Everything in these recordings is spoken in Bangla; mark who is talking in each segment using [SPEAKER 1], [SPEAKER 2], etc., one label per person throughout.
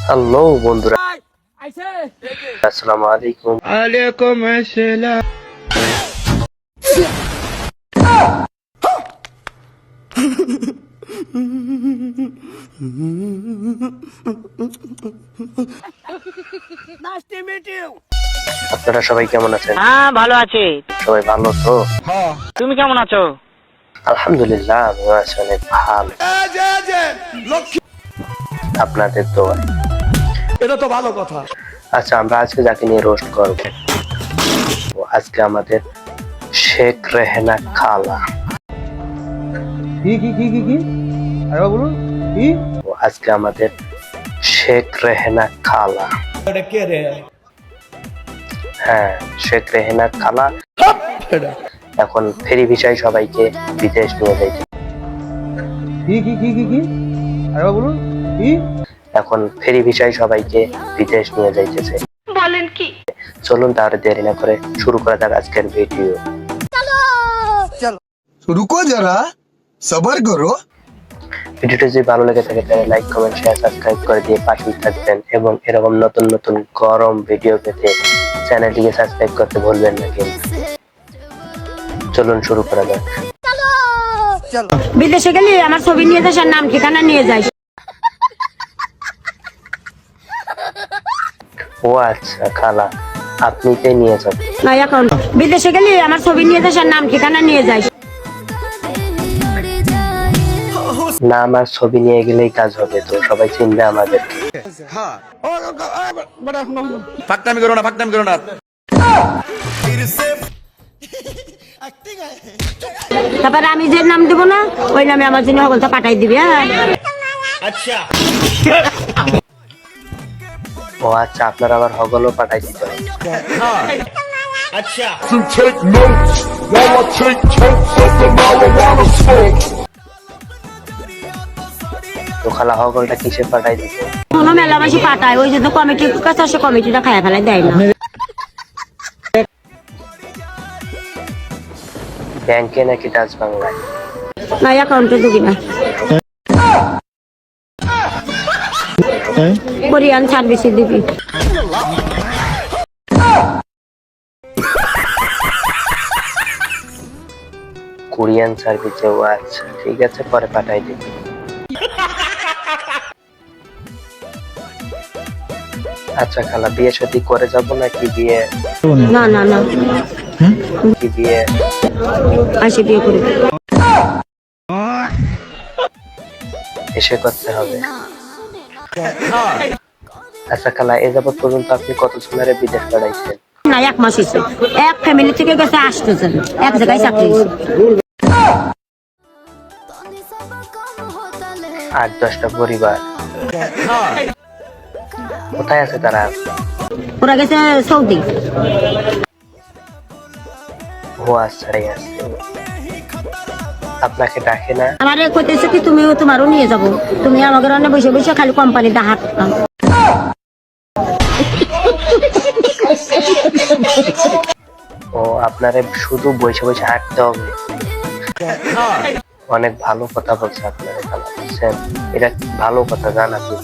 [SPEAKER 1] হ্যালো বন্ধুরা, আসসালামু আলাইকুম।
[SPEAKER 2] ওয়ালাইকুম আসসালাম।
[SPEAKER 1] আপনারা সবাই কেমন আছেন?
[SPEAKER 3] হ্যাঁ, ভালো আছি।
[SPEAKER 1] সবাই ভালো তো?
[SPEAKER 3] তুমি কেমন আছো?
[SPEAKER 1] আলহামদুলিল্লাহ, আমিও আছি অনেক ভালো, আপনাদের দোয়ায়।
[SPEAKER 2] এটা তো ভালো কথা।
[SPEAKER 1] আচ্ছা, আমরা আজকে যাকে নিয়ে রোস্ট করব, আজকে আমাদের শেখ রেহেনা খালা।
[SPEAKER 2] কি আরে বলুন কি?
[SPEAKER 1] আজকে আমাদের শেখ রেহেনা খালা।
[SPEAKER 2] এটা কে রে?
[SPEAKER 1] হ্যাঁ, শেখ রেহেনা খালা এখন ফেরি ভিসায় সবাইকে বিদেশ নিয়ে যাইতে।
[SPEAKER 2] কি আরে বলুন কি?
[SPEAKER 1] এখন ফেরি ভিসায় সবাইকে বিদেশ নিয়ে যাইতেছে।
[SPEAKER 3] বলেন কি?
[SPEAKER 1] চলুন তাহলে দেরি না করে শুরু করা যাক আজকের ভিডিও।
[SPEAKER 4] रुको जरा सबर करो।
[SPEAKER 1] ভিডিওটি যদি ভালো লেগে থাকে তাহলে লাইক, কমেন্ট, শেয়ার, সাবস্ক্রাইব করে দিয়ে পাশেই থাকবেন এবং এরকম নতুন নতুন গরম ভিডিও পেতে চ্যানেলটিকে সাবস্ক্রাইব করতে ভুলবেন না কিন্তু। চলুন শুরু করা যাক।
[SPEAKER 5] বিদেশে গেলে আমার ছবি নিয়ে যাস আর নাম ঠিকানা নিয়ে যাস।
[SPEAKER 1] ও আচ্ছা খালা, আপনি তাই নিয়ে যাবেন?
[SPEAKER 5] না, এখন বিদেশে গেলে আমার ছবি নিয়ে যাস আর নাম ঠিকানা নিয়ে যাস।
[SPEAKER 1] না, আমার ছবি নিয়ে গেলেই কাজ হবে, তো সবাই চিনবে আমাদেরকে।
[SPEAKER 2] ফাকতামি করো না।
[SPEAKER 5] তারপরে আমি যে নাম দেবো না ওই নামে আমার জন্য হগলটা পাঠাই দিবি।
[SPEAKER 2] আচ্ছা
[SPEAKER 1] ও আচ্ছা, আপনার আবার হগলও পাঠাই দিতে হবে।
[SPEAKER 2] আচ্ছা
[SPEAKER 6] to take notes while I take totes of the marijuana smoke.
[SPEAKER 1] তো খালা হগলটা কিসে পাঠাই দিতে?
[SPEAKER 5] কোনো মেলামাসি পাঠায়, ওই জন্য কমিটির কাছে আসে, কমিটিটা খাইয়া ফেলাই দেয় না।
[SPEAKER 1] ব্যাংকে নাকি ডাচ বাংলায়?
[SPEAKER 5] না, অ্যাকাউন্টে দিবি না, কোরিয়ান সার্ভিসে দিবি।
[SPEAKER 1] কোরিয়ান সার্ভিসে? ও আচ্ছা, ঠিক আছে, পরে পাঠাই দিবি। আচ্ছা খালা, বিয়ে শাদী করে যাব নাকি বিয়ে?
[SPEAKER 5] না না না,
[SPEAKER 1] কি বিয়ে?
[SPEAKER 5] আসে বিয়ে করে।
[SPEAKER 1] এসে করতে হবে? আচ্ছা খালা, এ যাবৎ পর্যন্ত আপনি কত জনের বিদেশ পাঠাইছেন?
[SPEAKER 5] না, 1 মাস হয়েছে। এক ফ্যামিলি থেকে গেছে 8 জন, এক জায়গায় চাকরি।
[SPEAKER 1] 8-10টা পরিবার। কোথায় আছে তারা?
[SPEAKER 5] ওরা গেছে সৌদি।
[SPEAKER 1] ও আচ্ছা, এই আছে। আপনাকে ডাকে না?
[SPEAKER 5] আমারে কইতেছে কি তুমিও তোমারও নিয়ে যাবো, তুমি আমাকে রান্না বসে বসে খালি কোম্পানিতে হাত দাও।
[SPEAKER 1] ও, আপনারে শুধু বসে বসে হাঁটতে হবে? অনেক ভালো কথা বলছে আপনারা খালা, বুঝছেন? এটা ভালো কথা, জান আপনি।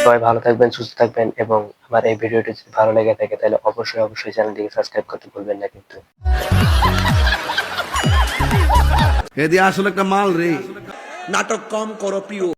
[SPEAKER 1] সবাই ভালো থাকবেন, সুস্থ থাকবেন এবং আমার এই ভিডিওটি যদি ভালো লেগে থাকে তাহলে অবশ্যই চ্যানেলটিকে সাবস্ক্রাইব করতে ভুলবেন না কিন্তু।
[SPEAKER 7] এদি আসলে একটা মাল রে। নাটক কম করো প্রিয়।